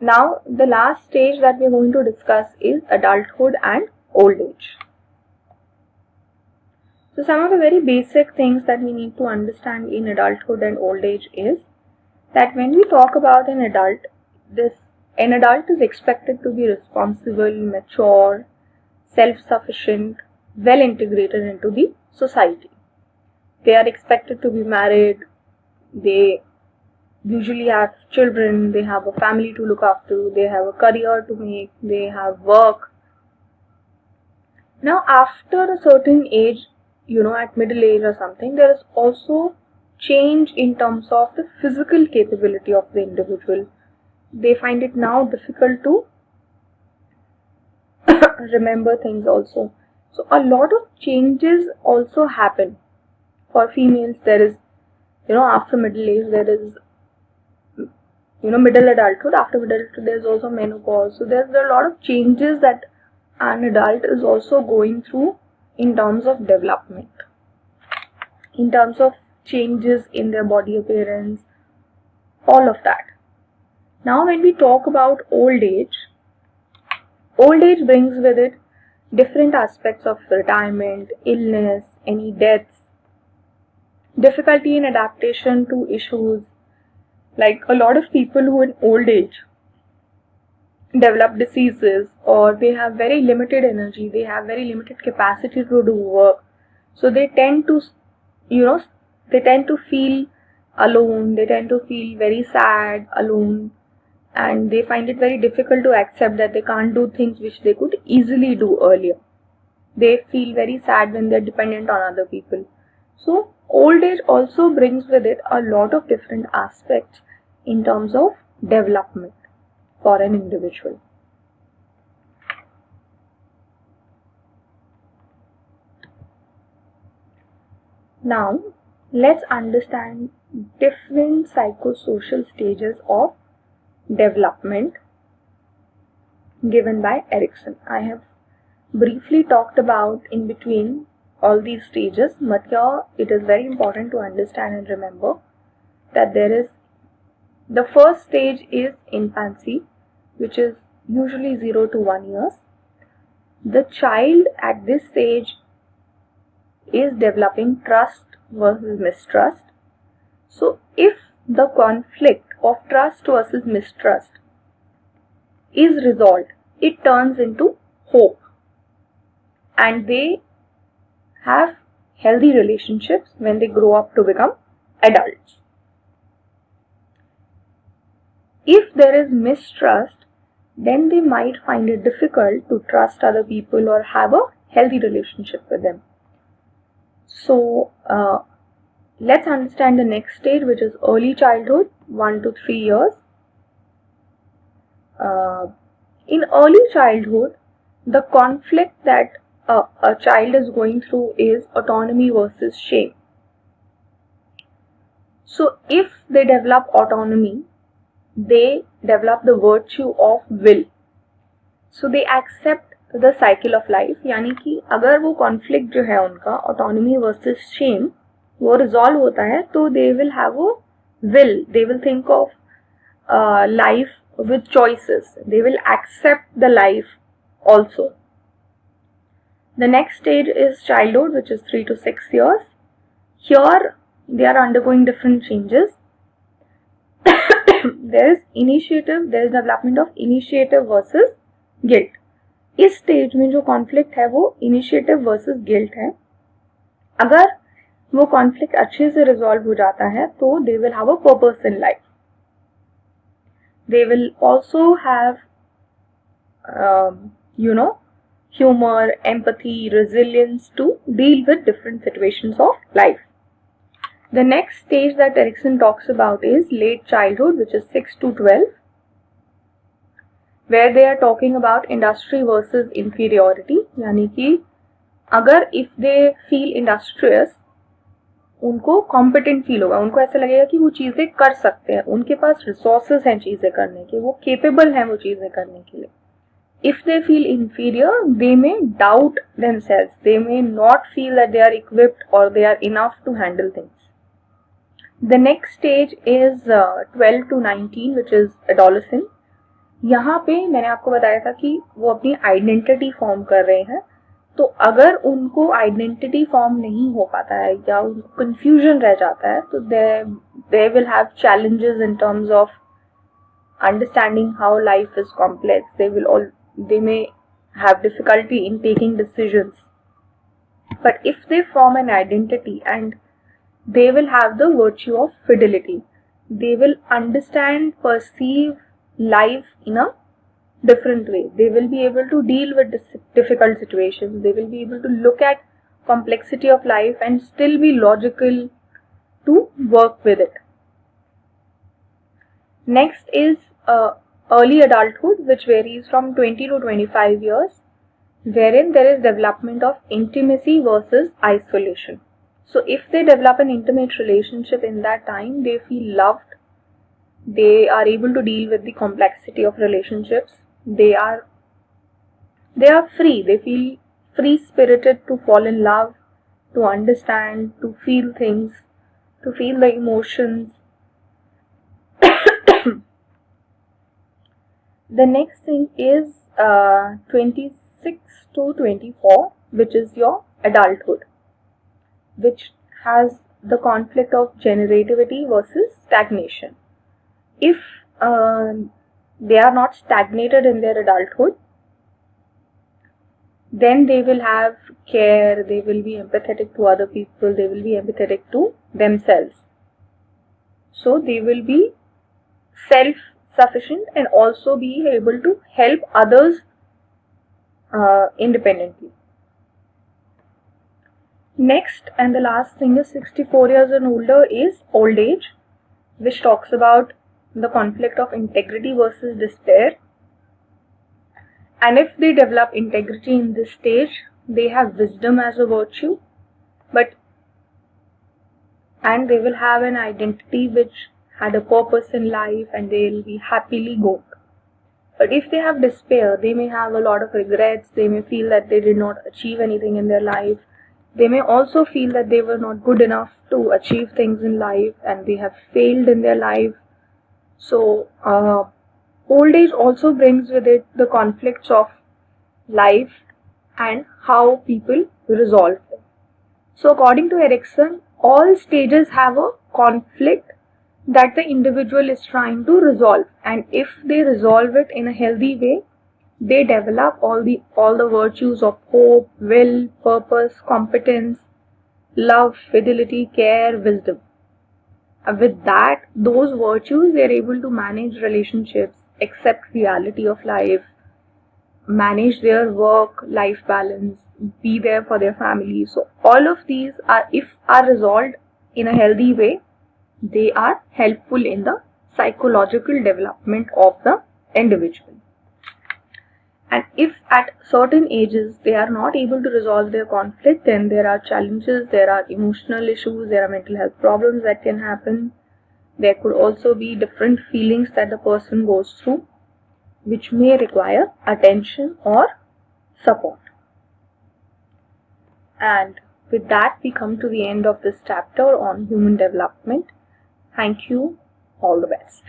Now, the last stage that we're going to discuss is adulthood and old age. So, some of the very basic things that we need to understand in adulthood and old age is that when we talk about an adult is expected to be responsible, mature, self-sufficient, well integrated into the society. They are expected to be married, they usually have children, they have a family to look after, they have a career to make, they have work. Now, after a certain age, at middle age or something, there is also change in terms of the physical capability of the individual. They find it now difficult to remember things also. So a lot of changes also happen. For females, there is, after middle age, there is, middle adulthood. After middle adulthood, there is also menopause. So there's a lot of changes that an adult is also going through in terms of development, in terms of changes in their body appearance, all of that. Now, when we talk about old age brings with it different aspects of retirement, illness, any deaths, difficulty in adaptation to issues. Like a lot of people who in old age develop diseases, or they have very limited energy, they have very limited capacity to do work. So they tend to, feel alone, they tend to feel very sad, alone, and they find it very difficult to accept that they can't do things which they could easily do earlier. They feel very sad when they're dependent on other people. So old age also brings with it a lot of different aspects in terms of development for an individual. Now, let's understand different psychosocial stages of development given by Erikson. I have briefly talked about in between all these stages, but here it is very important to understand and remember that the first stage is infancy, which is usually 0 to 1 years. The child at this stage is developing trust versus mistrust. So if the conflict of trust versus mistrust is resolved, it turns into hope, and they have healthy relationships when they grow up to become adults. If there is mistrust, then they might find it difficult to trust other people or have a healthy relationship with them. So let's understand the next stage, which is early childhood, 1 to 3 years. In early childhood, the conflict that a child is going through is autonomy versus shame. So if they develop autonomy, they develop the virtue of will. So they accept the cycle of life. यानी कि अगर वो conflict जो है उनका autonomy versus shame वो resolve होता है, तो they will have a will. They will think of life with choices. They will accept the life also. The next stage is childhood, which is 3 to 6 years. Here they are undergoing different changes. There is development of initiative versus guilt. इस stage में जो conflict है वो initiative versus guilt है. अगर वो conflict अच्छे से रिजॉल्व हो जाता है तो they will have a purpose in life. They will also have humor, empathy, resilience to deal with different situations of life. The next stage that Erikson talks about is late childhood, which is 6 to 12, where they are talking about industry versus inferiority. यानी कि अगर if they feel industrious, उनको competent feel होगा, उनको ऐसा लगेगा कि वो चीज़ें कर सकते हैं, उनके पास resources हैं चीज़ें करने के, वो capable हैं वो चीज़ें करने के लिए. If they feel inferior, they may doubt themselves. They may not feel that they are equipped or they are enough to handle things. The next stage is 12 to 19, which is adolescent. यहाँ पे मैंने आपको बताया था कि वो अपनी identity form कर रहे हैं, तो अगर उनको आइडेंटिटी फॉर्म नहीं हो पाता है या उनको कंफ्यूजन रह जाता है, तो they will have challenges in terms of understanding how life is complex. They may have difficulty in taking decisions. But if they form an identity, and they will have the virtue of fidelity, they will understand, perceive life in a different way. They will be able to deal with difficult situations. They will be able to look at complexity of life and still be logical to work with it. Next is early adulthood, which varies from 20 to 25 years, wherein there is development of intimacy versus isolation. So if they develop an intimate relationship in that time, they feel loved, they are able to deal with the complexity of relationships, they are free, they feel free spirited to fall in love, to understand, to feel things, to feel the emotions. The next thing is 26 to 24, which is your adulthood, which has the conflict of generativity versus stagnation. If they are not stagnated in their adulthood, then they will have care, they will be empathetic to other people, they will be empathetic to themselves. So they will be self-sufficient and also be able to help others independently. Next and the last thing is 64 years and older is old age, which talks about the conflict of integrity versus despair. And if they develop integrity in this stage, they have wisdom as a virtue, and they will have an identity which had a purpose in life, and they will be happily going. But if they have despair, they may have a lot of regrets, they may feel that they did not achieve anything in their life, they may also feel that they were not good enough to achieve things in life and they have failed in their life. So old age also brings with it the conflicts of life and how people resolve them. So according to Erikson, all stages have a conflict that the individual is trying to resolve, and if they resolve it in a healthy way, they develop all the virtues of hope, will, purpose, competence, love, fidelity, care, wisdom. With that, those virtues, they are able to manage relationships, accept reality of life, manage their work-life balance, be there for their family. So all of these are, if are resolved in a healthy way, they are helpful in the psychological development of the individual. And if at certain ages they are not able to resolve their conflict, then there are challenges, there are emotional issues, there are mental health problems that can happen. There could also be different feelings that the person goes through, which may require attention or support. And with that, we come to the end of this chapter on human development. Thank you. All the best.